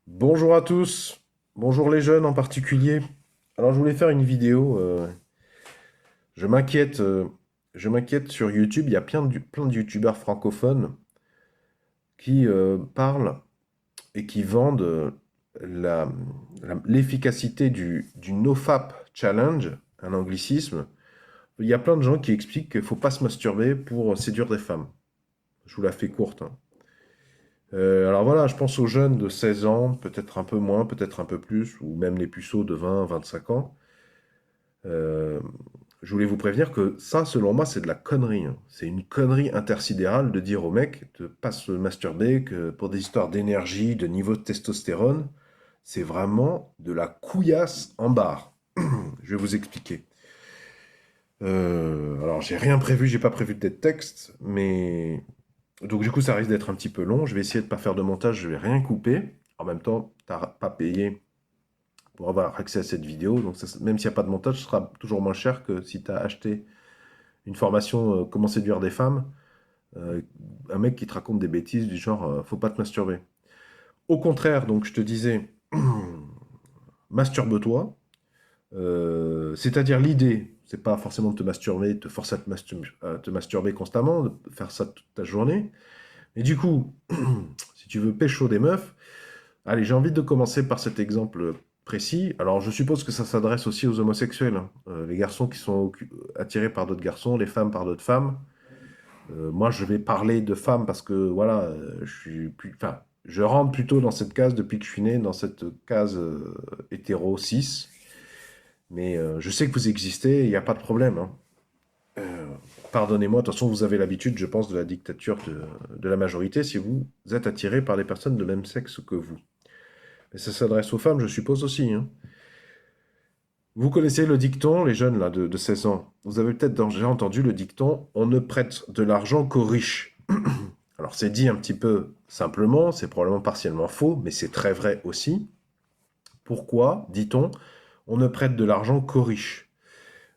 Bonjour à tous, bonjour les jeunes en particulier. Alors je voulais faire une vidéo. Je m'inquiète, je m'inquiète sur YouTube. Il y a plein de YouTubeurs francophones qui parlent et qui vendent la- l'efficacité du NoFap Challenge, un anglicisme. Il y a plein de gens qui expliquent qu'il ne faut pas se masturber pour séduire des femmes. Je vous la fais courte, hein. Alors voilà, je pense aux jeunes de 16 ans, peut-être un peu moins, peut-être un peu plus, ou même les puceaux de 20, 25 ans. Euh, je voulais vous prévenir que ça, selon moi, c'est de la connerie, hein. C'est une connerie intersidérale de dire aux mecs de pas se masturber que pour des histoires d'énergie, de niveau de testostérone. C'est vraiment de la couillasse en barre. Je vais vous expliquer. Alors, j'ai rien prévu, j'ai pas prévu de texte, mais donc du coup, ça risque d'être un petit peu long. Je vais essayer de pas faire de montage, je vais rien couper. En même temps, t'as pas payé pour avoir accès à cette vidéo. Donc même s'il n'y a pas de montage, ce sera toujours moins cher que si tu as acheté une formation comment séduire des femmes, euh, un mec qui te raconte des bêtises du genre faut pas te masturber. Au contraire, donc je te disais, masturbe-toi. C'est-à-dire l'idée, c'est pas forcément de te masturber, de te forcer à te masturber constamment, de faire ça toute ta journée. Mais du coup, si tu veux pécho des meufs, allez, j'ai envie de commencer par cet exemple précis. Alors, je suppose que ça s'adresse aussi aux homosexuels, hein. Les garçons qui sont attirés par d'autres garçons, les femmes par d'autres femmes. Moi, je vais parler de femmes parce que, voilà, enfin, je rentre plutôt dans cette case depuis que je suis né, dans cette case hétéro 6. Mais je sais que vous existez, il n'y a pas de problème, hein. Euh, Pardonnez-moi, de toute façon, vous avez l'habitude, je pense, de la dictature de la majorité si vous êtes attiré par des personnes de même sexe que vous. Mais ça s'adresse aux femmes, je suppose aussi, hein. Vous connaissez le dicton, les jeunes là de 16 ans. Vous avez peut-être déjà entendu le dicton on ne prête de l'argent qu'aux riches. Alors c'est dit un petit peu simplement, c'est probablement partiellement faux, mais c'est très vrai aussi. Pourquoi, dit-on, on ne prête de l'argent qu'aux riches?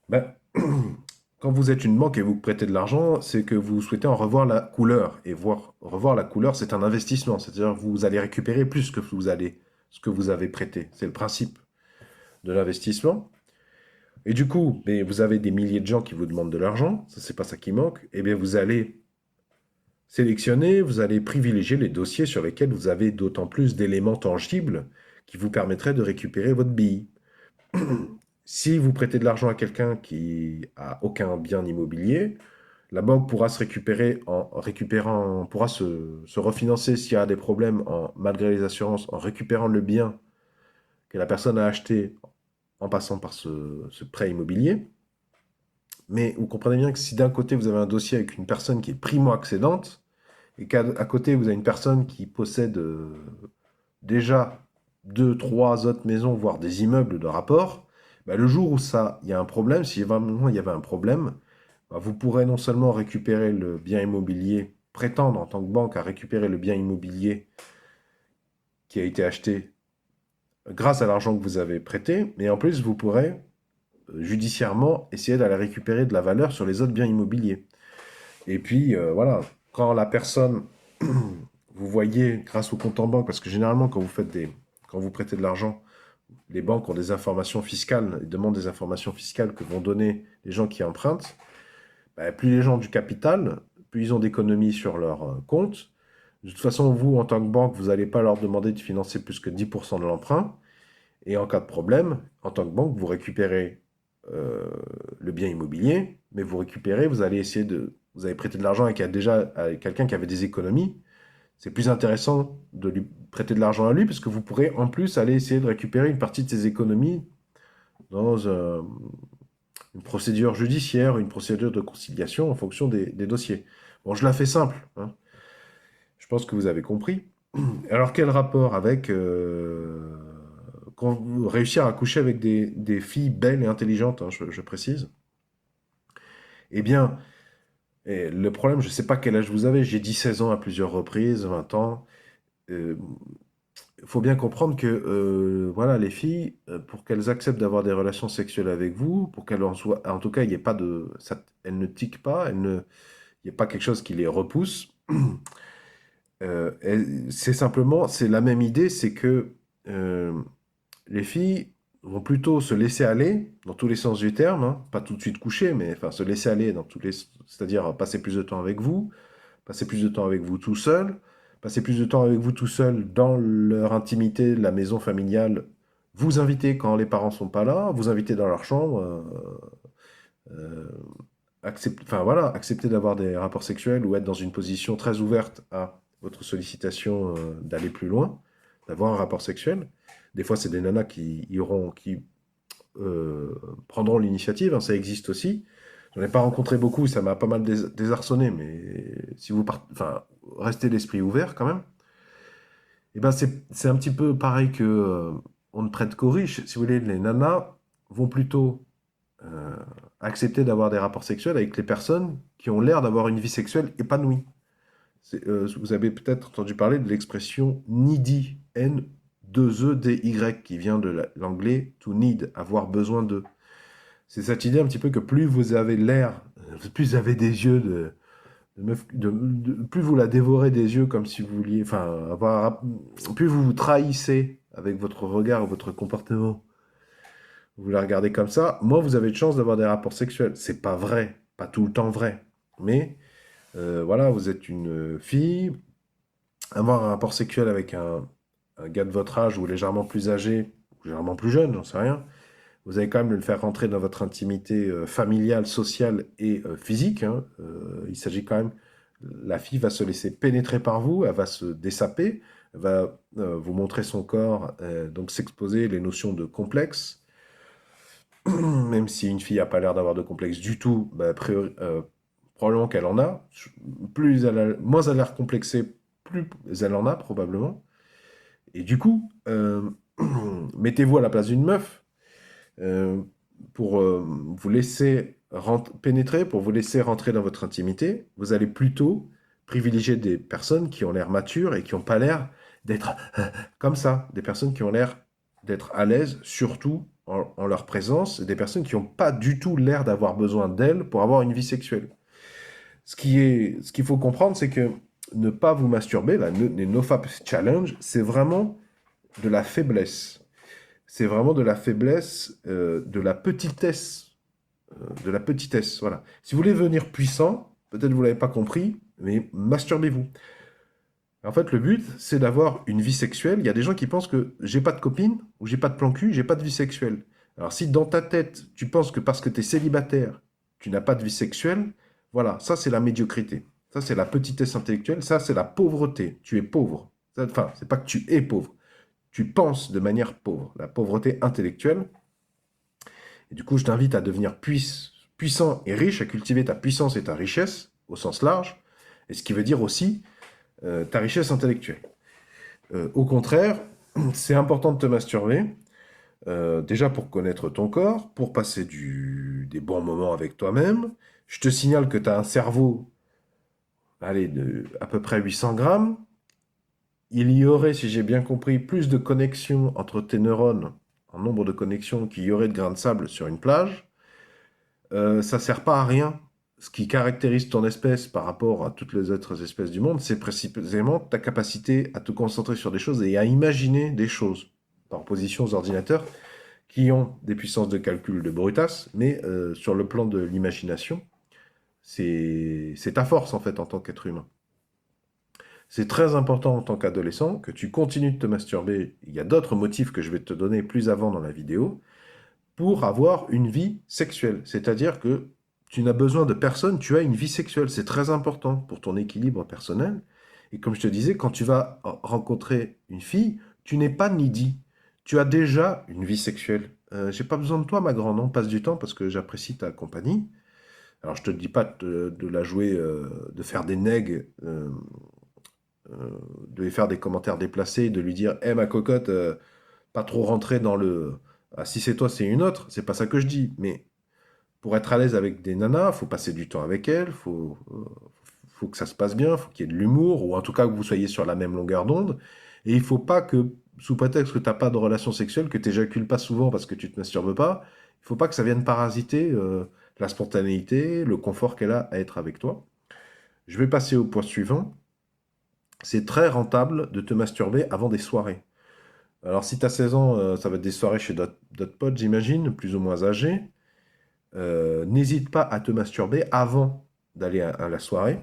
Ben, quand vous êtes une banque et vous prêtez de l'argent, c'est que vous souhaitez en revoir la couleur. Et revoir la couleur, c'est un investissement. C'est-à-dire que vous allez récupérer plus que ce que vous avez prêté. C'est le principe de l'investissement. Et du coup, mais vous avez des milliers de gens qui vous demandent de l'argent, ça c'est pas ça qui manque, et bien vous allez sélectionner, vous allez privilégier les dossiers sur lesquels vous avez d'autant plus d'éléments tangibles qui vous permettraient de récupérer votre bille. Si vous prêtez de l'argent à quelqu'un qui a aucun bien immobilier, la banque pourra se récupérer en récupérant, pourra se refinancer s'il y a des problèmes malgré les assurances, en récupérant le bien que la personne a acheté en passant par ce prêt immobilier. Mais vous comprenez bien que si d'un côté vous avez un dossier avec une personne qui est primo-accédante, et qu'à côté vous avez une personne qui possède déjà deux, trois autres maisons, voire des immeubles de rapport, bah, le jour où il y a un problème, si vraiment il y avait un problème, bah, vous pourrez non seulement récupérer le bien immobilier, prétendre en tant que banque à récupérer le bien immobilier qui a été acheté grâce à l'argent que vous avez prêté, mais en plus vous pourrez judiciairement essayer d'aller récupérer de la valeur sur les autres biens immobiliers. Et puis, voilà, quand la personne, vous voyez, grâce au compte en banque, parce que généralement, quand vous prêtez de l'argent, les banques ont des informations fiscales, ils demandent des informations fiscales que vont donner les gens qui empruntent. Bah, plus les gens ont du capital, plus ils ont d'économies sur leur compte. De toute façon, vous, en tant que banque, vous n'allez pas leur demander de financer plus que 10% de l'emprunt. Et en cas de problème, en tant que banque, vous récupérez euh, le bien immobilier, mais vous allez essayer vous avez prêté de l'argent à quelqu'un qui avait des économies. C'est plus intéressant de lui prêter de l'argent à lui, parce que vous pourrez en plus aller essayer de récupérer une partie de ses économies dans une procédure judiciaire, une procédure de conciliation en fonction des dossiers. Bon, je la fais simple, hein. Je pense que vous avez compris. Alors, quel rapport avec quand vous réussir à coucher avec des filles belles et intelligentes, hein, je précise? Eh bien, le problème, je ne sais pas quel âge vous avez, j'ai dit 16 ans à plusieurs reprises, 20 ans. Il faut bien comprendre que voilà, les filles, pour qu'elles acceptent d'avoir des relations sexuelles avec vous, pour qu'elles en soient, en tout cas, il n'y ait pas elles ne tiquent pas, il n'y a pas quelque chose qui les repousse. C'est simplement, c'est la même idée, c'est que euh, les filles vont plutôt se laisser aller dans tous les sens du terme, hein, pas tout de suite coucher, mais enfin se laisser aller dans tous les, c'est-à-dire passer plus de temps avec vous, passer plus de temps avec vous tout seul, passer plus de temps avec vous tout seul dans leur intimité, la maison familiale, vous inviter quand les parents sont pas là, vous inviter dans leur chambre, euh, enfin voilà, accepter d'avoir des rapports sexuels ou être dans une position très ouverte à votre sollicitation d'aller plus loin, d'avoir un rapport sexuel. Des fois, c'est des nanas qui prendront l'initiative, hein, ça existe aussi. J'en ai pas rencontré beaucoup, ça m'a pas mal désarçonné, mais si vous enfin, restez l'esprit ouvert quand même. Et ben c'est un petit peu pareil que on ne prête qu'aux riches. Si vous voulez, les nanas vont plutôt euh, accepter d'avoir des rapports sexuels avec les personnes qui ont l'air d'avoir une vie sexuelle épanouie. Vous avez peut-être entendu parler de l'expression needy, N2EDY, qui vient de l'anglais to need, avoir besoin de. C'est cette idée un petit peu que plus vous avez l'air, plus vous avez des yeux plus vous la dévorez des yeux comme si vous vouliez, enfin, plus vous vous trahissez avec votre regard ou votre comportement, vous la regardez comme ça, moins vous avez de chances d'avoir des rapports sexuels. C'est pas vrai, pas tout le temps vrai, mais voilà, vous êtes une fille, avoir un rapport sexuel avec un gars de votre âge ou légèrement plus âgé, ou légèrement plus jeune, j'en sais rien, vous allez quand même le faire rentrer dans votre intimité familiale, sociale et physique, hein. Il s'agit quand même, la fille va se laisser pénétrer par vous, elle va se dessaper, elle va vous montrer son corps, donc s'exposer les notions de complexe. Même si une fille n'a pas l'air d'avoir de complexe du tout, bah, probablement qu'elle en a. Moins elle a l'air complexée, plus elle en a probablement. Et du coup, mettez-vous à la place d'une meuf euh, pour vous laisser pénétrer, pour vous laisser rentrer dans votre intimité. Vous allez plutôt privilégier des personnes qui ont l'air matures et qui n'ont pas l'air d'être comme ça. Des personnes qui ont l'air d'être à l'aise, surtout en leur présence, et des personnes qui n'ont pas du tout l'air d'avoir besoin d'elles pour avoir une vie sexuelle. Ce qu'il faut comprendre, c'est que ne pas vous masturber, les NoFap Challenge, c'est vraiment de la faiblesse. C'est vraiment de la faiblesse, de la petitesse. De la petitesse, voilà. Si vous voulez devenir puissant, peut-être vous ne l'avez pas compris, mais masturbez-vous. En fait, le but, c'est d'avoir une vie sexuelle. Il y a des gens qui pensent que j'ai pas de copine, ou j'ai pas de plan cul, j'ai pas de vie sexuelle. Alors, si dans ta tête, tu penses que parce que tu es célibataire, tu n'as pas de vie sexuelle, voilà, ça c'est la médiocrité. Ça c'est la petitesse intellectuelle, ça c'est la pauvreté. Tu es pauvre. Enfin, c'est pas que tu es pauvre. Tu penses de manière pauvre. La pauvreté intellectuelle. Et du coup, je t'invite à devenir puissant et riche, à cultiver ta puissance et ta richesse au sens large. Et ce qui veut dire aussi ta richesse intellectuelle. Au contraire, c'est important de te masturber, déjà pour connaître ton corps, pour passer des bons moments avec toi-même. Je te signale que tu as un cerveau, allez, de à peu près 800 grammes. Il y aurait, si j'ai bien compris, plus de connexions entre tes neurones, en nombre de connexions, qu'il y aurait de grains de sable sur une plage. Ça sert pas à rien. Ce qui caractérise ton espèce par rapport à toutes les autres espèces du monde, c'est précisément ta capacité à te concentrer sur des choses et à imaginer des choses, par opposition aux ordinateurs qui ont des puissances de calcul de brutasse, mais sur le plan de l'imagination, c'est ta force en fait en tant qu'être humain. C'est très important en tant qu'adolescent que tu continues de te masturber. Il y a d'autres motifs que je vais te donner plus avant dans la vidéo pour avoir une vie sexuelle. C'est-à-dire que tu n'as besoin de personne, tu as une vie sexuelle. C'est très important pour ton équilibre personnel. Et comme je te disais, quand tu vas rencontrer une fille, tu n'es pas needy. Tu as déjà une vie sexuelle. J'ai pas besoin de toi, ma grande, on passe du temps parce que j'apprécie ta compagnie. Alors, je te dis pas de la jouer, de faire des nègres, de lui faire des commentaires déplacés, de lui dire, hé, ma cocotte, pas trop rentrer dans le ah, si c'est toi, c'est une autre. C'est pas ça que je dis. Mais pour être à l'aise avec des nanas, faut passer du temps avec elles, faut que ça se passe bien, faut qu'il y ait de l'humour, ou en tout cas que vous soyez sur la même longueur d'onde. Et il faut pas que, sous prétexte que tu n'as pas de relation sexuelle, que tu n'éjacules pas souvent parce que tu te masturbes pas, il faut pas que ça vienne parasiter la spontanéité, le confort qu'elle a à être avec toi. Je vais passer au point suivant. c'est très rentable de te masturber avant des soirées. Alors, si tu as 16 ans, ça va être des soirées chez d'autres potes, j'imagine, plus ou moins âgés. N'hésite pas à te masturber avant d'aller à la soirée.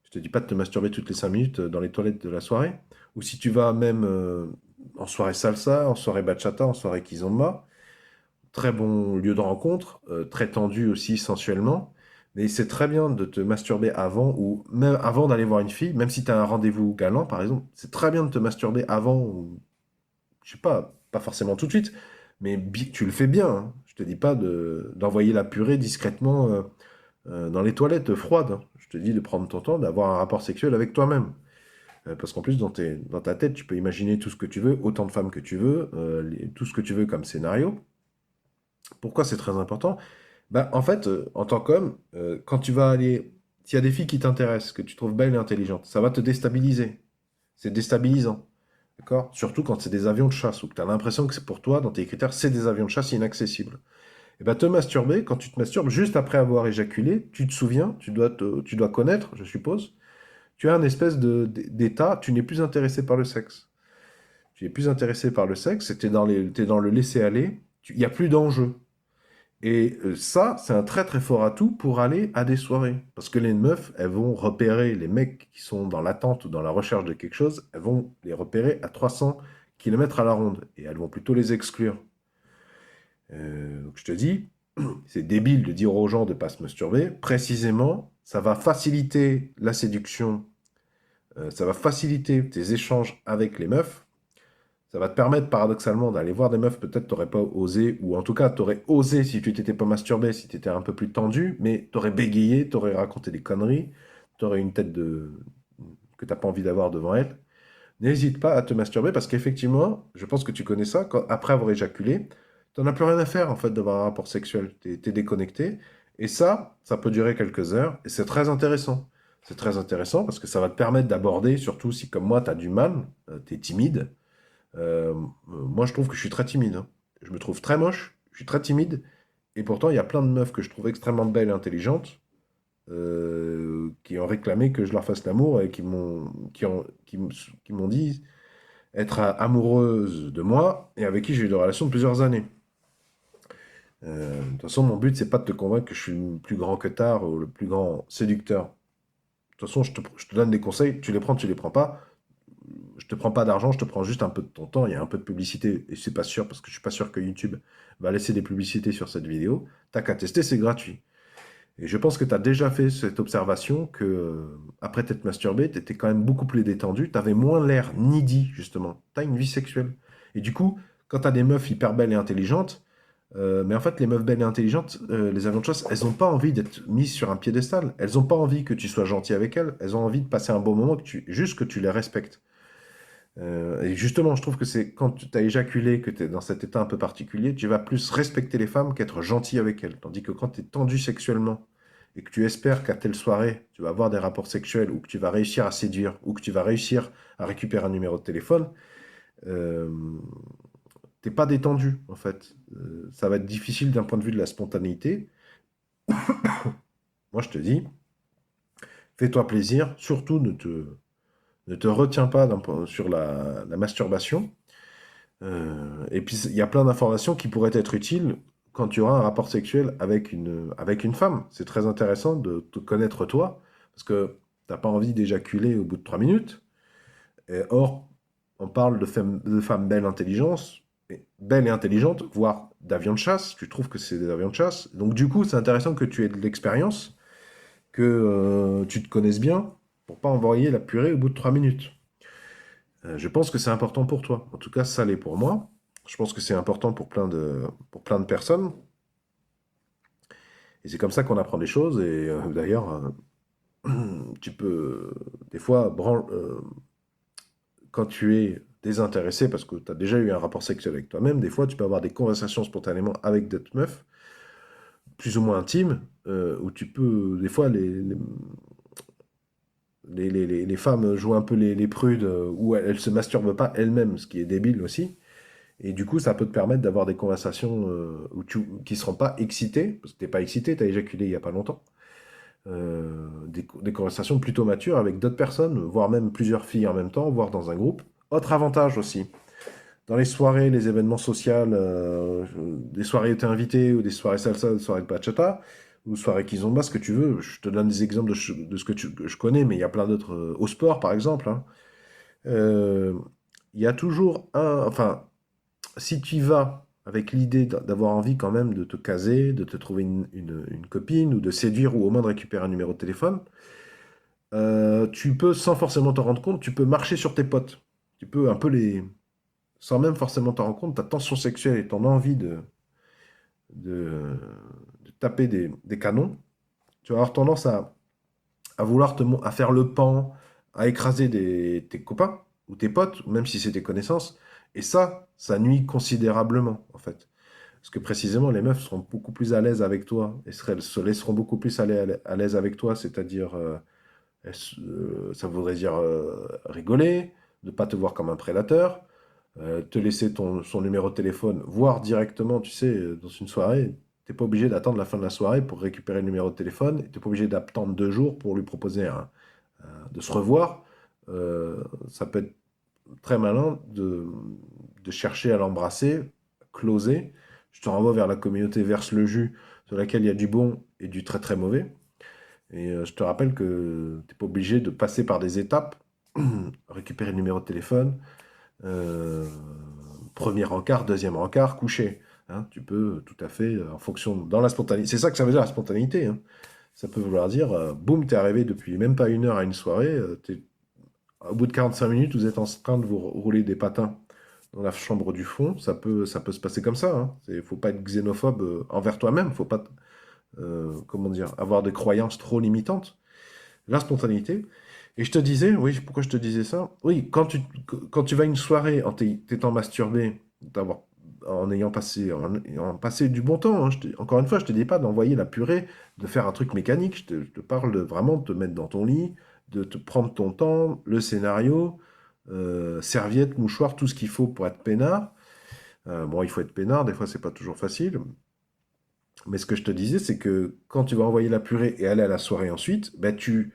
Je te dis pas de te masturber toutes les 5 minutes dans les toilettes de la soirée. Ou si tu vas même en soirée salsa, en soirée bachata, en soirée kizomba, très bon lieu de rencontre, très tendu aussi sensuellement. Mais c'est très bien de te masturber avant ou même avant d'aller voir une fille, même si tu as un rendez-vous galant par exemple, c'est très bien de te masturber avant, ou, je sais pas forcément tout de suite, mais tu le fais bien, hein. Je te dis pas d'envoyer la purée discrètement dans les toilettes froides, hein. Je te dis de prendre ton temps, d'avoir un rapport sexuel avec toi-même. Parce qu'en plus, dans ta tête, tu peux imaginer tout ce que tu veux, autant de femmes que tu veux, tout ce que tu veux comme scénario. Pourquoi c'est très important? Bah, en fait, en tant qu'homme, quand tu vas aller... S'il y a des filles qui t'intéressent, que tu trouves belles et intelligentes, ça va te déstabiliser. C'est déstabilisant. D'accord? Surtout quand c'est des avions de chasse, ou que tu as l'impression que c'est pour toi, dans tes critères, c'est des avions de chasse inaccessibles. Et ben te masturber, quand tu te masturbes, juste après avoir éjaculé, tu te souviens, tu dois connaître, je suppose, tu as un espèce d'état, tu n'es plus intéressé par le sexe. Tu n'es plus intéressé par le sexe, t'es dans le laisser-aller, il n'y a plus d'enjeu. Et ça, c'est un très très fort atout pour aller à des soirées. Parce que les meufs, elles vont repérer les mecs qui sont dans l'attente ou dans la recherche de quelque chose, elles vont les repérer à 300 km à la ronde. Et elles vont plutôt les exclure. Donc je te dis, c'est débile de dire aux gens de ne pas se masturber. Précisément, ça va faciliter la séduction, ça va faciliter tes échanges avec les meufs. Ça va te permettre paradoxalement d'aller voir des meufs, peut-être t'aurais pas osé, ou en tout cas t'aurais osé si tu t'étais pas masturbé, si tu étais un peu plus tendu, mais t'aurais bégayé, t'aurais raconté des conneries, t'aurais une tête que t'as pas envie d'avoir devant elle. N'hésite pas à te masturber parce qu'effectivement, je pense que tu connais ça, après avoir éjaculé, t'en as plus rien à faire en fait d'avoir un rapport sexuel, t'es déconnecté, et ça peut durer quelques heures, et c'est très intéressant. C'est très intéressant parce que ça va te permettre d'aborder, surtout si comme moi t'as du mal, t'es timide, moi, je trouve que je suis très timide, hein. Je me trouve très moche, je suis très timide, et pourtant, il y a plein de meufs que je trouve extrêmement belles et intelligentes, qui ont réclamé que je leur fasse l'amour et qui m'ont dit être amoureuses de moi et avec qui j'ai eu des relations de plusieurs années. De toute façon, mon but, c'est pas de te convaincre que je suis le plus grand queutard ou le plus grand séducteur. De toute façon, je te donne des conseils, tu les prends pas. Je te prends pas d'argent, je te prends juste un peu de ton temps. Il y a un peu de publicité, et c'est pas sûr, parce que je suis pas sûr que YouTube va laisser des publicités sur cette vidéo. T'as qu'à tester, c'est gratuit. Et je pense que tu as déjà fait cette observation que, après t'être masturbé, tu étais quand même beaucoup plus détendu, tu avais moins l'air needy, justement. Tu as une vie sexuelle. Et du coup, quand tu as des meufs hyper belles et intelligentes, mais en fait, les meufs belles et intelligentes, les avions de chasse, elles n'ont pas envie d'être mises sur un piédestal. Elles n'ont pas envie que tu sois gentil avec elles. Elles ont envie de passer un bon moment, juste que tu les respectes. Et justement, je trouve que c'est quand tu as éjaculé, que tu es dans cet état un peu particulier, tu vas plus respecter les femmes qu'être gentil avec elles. Tandis que quand tu es tendu sexuellement et que tu espères qu'à telle soirée, tu vas avoir des rapports sexuels ou que tu vas réussir à séduire ou que tu vas réussir à récupérer un numéro de téléphone, euh, t'es pas détendu en fait. Ça va être difficile d'un point de vue de la spontanéité. Moi, je te dis, fais-toi plaisir, surtout ne te retiens pas sur la masturbation. Et puis, il y a plein d'informations qui pourraient être utiles quand tu auras un rapport sexuel avec une femme. C'est très intéressant de te connaître toi, parce que tu n'as pas envie d'éjaculer au bout de 3 minutes. Or, on parle de femmes belles et intelligentes, voire d'avions de chasse. Tu trouves que c'est des avions de chasse. Donc, du coup, c'est intéressant que tu aies de l'expérience, que tu te connaisses bien, pour pas envoyer la purée au bout de 3 minutes. Je pense que c'est important pour toi. En tout cas, ça l'est pour moi. Je pense que c'est important pour plein de personnes. Et c'est comme ça qu'on apprend des choses. Et d'ailleurs, tu peux, des fois, quand tu es désintéressé, parce que tu as déjà eu un rapport sexuel avec toi-même, des fois, tu peux avoir des conversations spontanément avec d'autres meufs, plus ou moins intimes, où tu peux, des fois, les femmes jouent un peu les prudes, où elles se masturbent pas elles-mêmes, ce qui est débile aussi. Et du coup, ça peut te permettre d'avoir des conversations qui ne seront pas excitées, parce que tu n'es pas excité, tu as éjaculé il n'y a pas longtemps. des conversations plutôt matures avec d'autres personnes, voire même plusieurs filles en même temps, voire dans un groupe. Autre avantage aussi, dans les soirées, les événements sociaux, des soirées où tu es invité, ou des soirées salsa, des soirées de bachata, ou soirées kizomba, ce que tu veux. Je te donne des exemples de ce que je connais, mais il y a plein d'autres. Au sport, par exemple, hein. Euh, il y a toujours un. Enfin, si tu y vas avec l'idée d'avoir envie quand même de te caser, de te trouver une copine, ou de séduire, ou au moins de récupérer un numéro de téléphone, tu peux, sans forcément t'en rendre compte, tu peux marcher sur tes potes. Tu peux un peu les. Sans même forcément t'en rendre compte, ta tension sexuelle et ton envie de, de taper des canons, tu vas avoir tendance à vouloir à faire le pan, à écraser tes copains ou tes potes, ou même si c'est tes connaissances. Et ça nuit considérablement, en fait. Parce que précisément, les meufs seront beaucoup plus à l'aise avec toi et se laisseront beaucoup plus à l'aise avec toi, c'est-à-dire, ça voudrait dire rigoler, ne pas te voir comme un prédateur, te laisser son numéro de téléphone, voire directement, tu sais, dans une soirée, t'es pas obligé d'attendre la fin de la soirée pour récupérer le numéro de téléphone, t'es pas obligé d'attendre 2 jours pour lui proposer de se revoir. Ça peut être très malin de chercher à l'embrasser, closer. Je te renvoie vers la communauté Verse le jus, sur laquelle il y a du bon et du très très mauvais. Et je te rappelle que t'es pas obligé de passer par des étapes, récupérer le numéro de téléphone, euh, premier rencard, deuxième rencard, coucher. Hein, tu peux tout à fait, en fonction, dans la spontanéité. C'est ça que ça veut dire la spontanéité. Hein. Ça peut vouloir dire, boum, t'es arrivé depuis même pas 1 heure à une soirée, au bout de 45 minutes, vous êtes en train de vous rouler des patins dans la chambre du fond. Ça peut se passer comme ça. Hein. Faut pas être xénophobe envers toi-même. Faut pas, comment dire, avoir des croyances trop limitantes. La spontanéité. Et je te disais, oui, pourquoi je te disais ça? Oui, quand tu vas à une soirée en t'étant masturbé, en ayant passé du bon temps, hein, encore une fois, je te dis pas d'envoyer la purée, de faire un truc mécanique, je te parle vraiment de te mettre dans ton lit, de te prendre ton temps, le scénario, serviette, mouchoir, tout ce qu'il faut pour être peinard. Bon, il faut être peinard, des fois c'est pas toujours facile, mais ce que je te disais, c'est que quand tu vas envoyer la purée et aller à la soirée ensuite, ben tu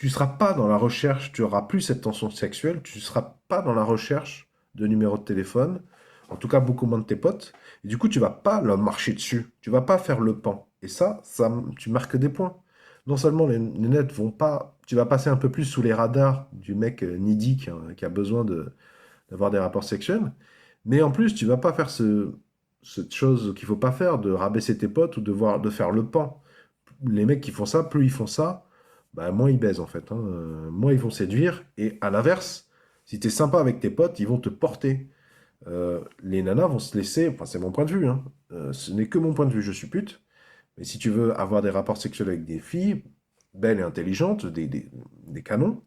seras pas dans la recherche, tu auras plus cette tension sexuelle, tu seras pas dans la recherche de numéro de téléphone, en tout cas beaucoup moins de tes potes, et du coup tu vas pas leur marcher dessus, tu vas pas faire le pan. Et tu marques des points. Non seulement les nets vont pas, tu vas passer un peu plus sous les radars du mec needy qui a besoin d'avoir des rapports sexuels, mais en plus tu vas pas faire cette chose qu'il faut pas faire, de rabaisser tes potes ou de faire le pan. Les mecs qui font ça, plus ils font ça, bah, moins ils baisent en fait. Hein. Moins ils vont séduire. Et à l'inverse, si tu es sympa avec tes potes, ils vont te porter. Les nanas vont se laisser, enfin c'est mon point de vue, hein. Ce n'est que mon point de vue, je suis pute. Mais si tu veux avoir des rapports sexuels avec des filles belles et intelligentes, des canons,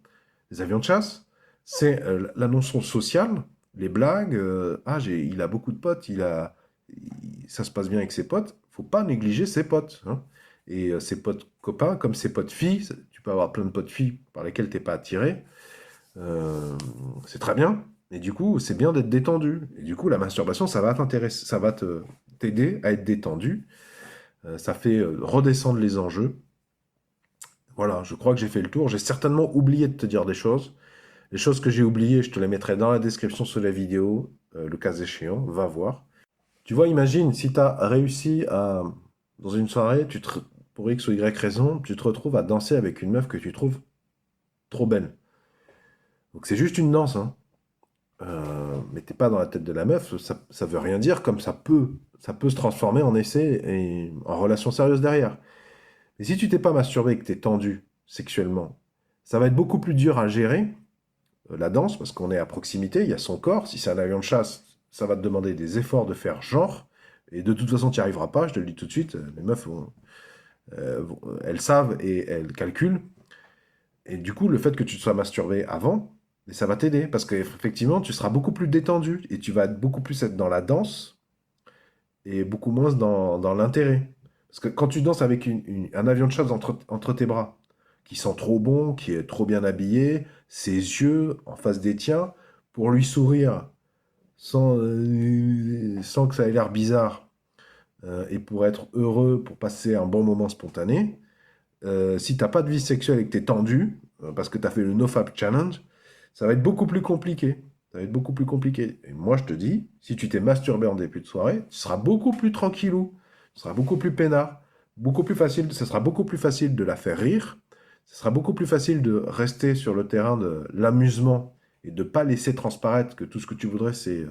des avions de chasse, c'est la notion sociale, les blagues. Il a beaucoup de potes, ça se passe bien avec ses potes. Faut pas négliger ses potes. Hein. Et ses potes copains, comme ses potes filles, tu peux avoir plein de potes filles par lesquelles t'es pas attiré. Euh, c'est très bien. Et du coup, c'est bien d'être détendu. Et du coup, la masturbation, ça va t'intéresser, ça va t'aider à être détendu. Ça fait redescendre les enjeux. Voilà, je crois que j'ai fait le tour. J'ai certainement oublié de te dire des choses. Les choses que j'ai oubliées, je te les mettrai dans la description sous la vidéo, le cas échéant, va voir. Tu vois, imagine, si tu as réussi dans une soirée, pour X ou Y raison, tu te retrouves à danser avec une meuf que tu trouves trop belle. Donc c'est juste une danse, hein. Mais t'es pas dans la tête de la meuf, ça veut rien dire, comme ça peut se transformer en essai et en relation sérieuse derrière. Mais si tu t'es pas masturbé et que t'es tendu sexuellement, ça va être beaucoup plus dur à gérer, la danse, parce qu'on est à proximité, il y a son corps. Si c'est un avion de chasse, ça va te demander des efforts de faire genre. Et de toute façon, tu n'y arriveras pas, je te le dis tout de suite. Les meufs, elles savent et elles calculent. Et du coup, le fait que tu te sois masturbé avant, ça va t'aider. Parce qu'effectivement, tu seras beaucoup plus détendu. Et tu vas beaucoup plus être dans la danse et beaucoup moins dans l'intérêt. Parce que quand tu danses avec un avion de chasse entre tes bras, qui sent trop bon, qui est trop bien habillé, ses yeux en face des tiens, pour lui sourire sans que ça ait l'air bizarre, et pour être heureux, pour passer un bon moment spontané, si tu n'as pas de vie sexuelle et que tu es tendu, parce que tu as fait le NoFap Challenge, ça va être beaucoup plus compliqué. Ça va être beaucoup plus compliqué. Et moi, je te dis, si tu t'es masturbé en début de soirée, tu seras beaucoup plus tranquillou, tu seras beaucoup plus peinard, beaucoup plus facile, ce sera beaucoup plus facile de la faire rire, ce sera beaucoup plus facile de rester sur le terrain de l'amusement et de ne pas laisser transparaître que tout ce que tu voudrais, c'est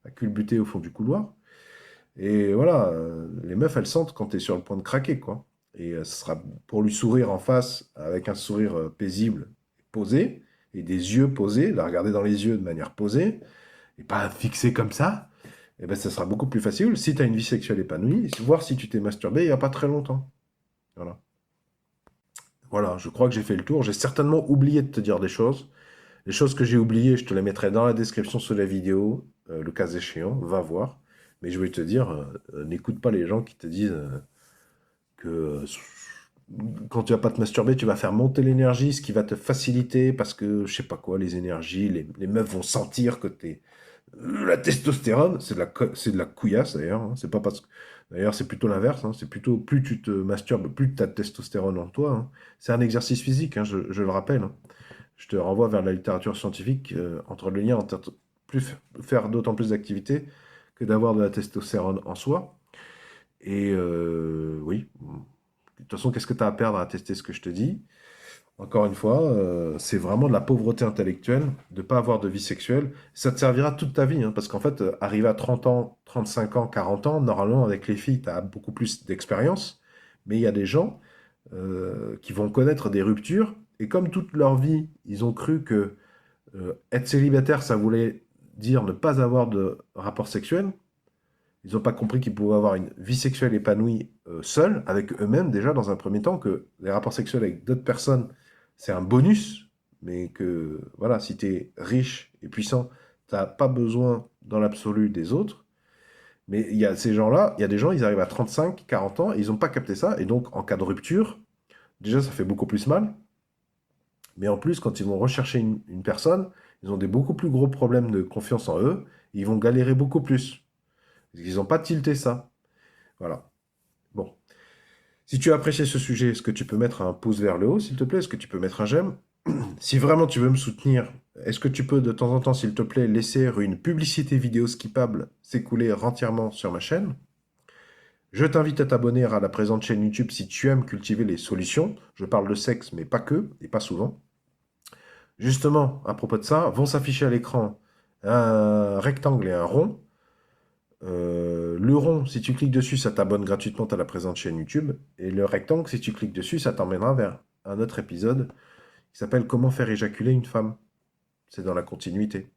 la culbuter au fond du couloir. Et voilà, les meufs, elles sentent quand tu es sur le point de craquer, quoi. Et ce sera pour lui sourire en face, avec un sourire paisible, posé, et des yeux posés, la regarder dans les yeux de manière posée, et pas fixé comme ça, et ben ça sera beaucoup plus facile si tu as une vie sexuelle épanouie, voir si tu t'es masturbé il n'y a pas très longtemps. Voilà. Voilà, je crois que j'ai fait le tour. J'ai certainement oublié de te dire des choses. Les choses que j'ai oubliées, je te les mettrai dans la description sous la vidéo, le cas échéant, va voir. Mais je vais te dire, n'écoute pas les gens qui te disent que quand tu vas pas te masturber, tu vas faire monter l'énergie, ce qui va te faciliter parce que, je sais pas quoi, les énergies, les meufs vont sentir que t'es... La testostérone, c'est de la couillasse d'ailleurs, hein. C'est pas parce que... D'ailleurs, c'est plutôt l'inverse, hein. C'est plutôt plus tu te masturbes, plus tu as de testostérone en toi, hein. C'est un exercice physique, hein, je le rappelle, hein. Je te renvoie vers la littérature scientifique entre le lien entre faire d'autant plus d'activité que d'avoir de la testostérone en soi. Et oui, de toute façon, qu'est-ce que tu as à perdre à tester ce que je te dis? Encore une fois, c'est vraiment de la pauvreté intellectuelle de ne pas avoir de vie sexuelle. Ça te servira toute ta vie, hein, parce qu'en fait, arrivé à 30 ans, 35 ans, 40 ans, normalement, avec les filles, tu as beaucoup plus d'expérience. Mais il y a des gens qui vont connaître des ruptures, et comme toute leur vie, ils ont cru que être célibataire, ça voulait dire ne pas avoir de rapport sexuel. Ils n'ont pas compris qu'ils pouvaient avoir une vie sexuelle épanouie seuls, avec eux-mêmes déjà dans un premier temps, que les rapports sexuels avec d'autres personnes, c'est un bonus, mais que voilà, si tu es riche et puissant, tu n'as pas besoin dans l'absolu des autres. Mais il y a ces gens-là, il y a des gens, ils arrivent à 35, 40 ans, ils n'ont pas capté ça, et donc en cas de rupture, déjà ça fait beaucoup plus mal, mais en plus, quand ils vont rechercher une personne, ils ont des beaucoup plus gros problèmes de confiance en eux, ils vont galérer beaucoup plus. Ils n'ont pas tilté ça. Voilà. Bon. Si tu as apprécié ce sujet, est-ce que tu peux mettre un pouce vers le haut, s'il te plaît? Est-ce que tu peux mettre un j'aime? Si vraiment tu veux me soutenir, est-ce que tu peux de temps en temps, s'il te plaît, laisser une publicité vidéo skippable s'écouler entièrement sur ma chaîne? Je t'invite à t'abonner à la présente chaîne YouTube si tu aimes cultiver les solutions. Je parle de sexe, mais pas que, et pas souvent. Justement, à propos de ça, vont s'afficher à l'écran un rectangle et un rond. Le rond, si tu cliques dessus, ça t'abonne gratuitement à la présente chaîne YouTube. Et le rectangle, si tu cliques dessus, ça t'emmènera vers un autre épisode qui s'appelle Comment faire éjaculer une femme. C'est dans la continuité.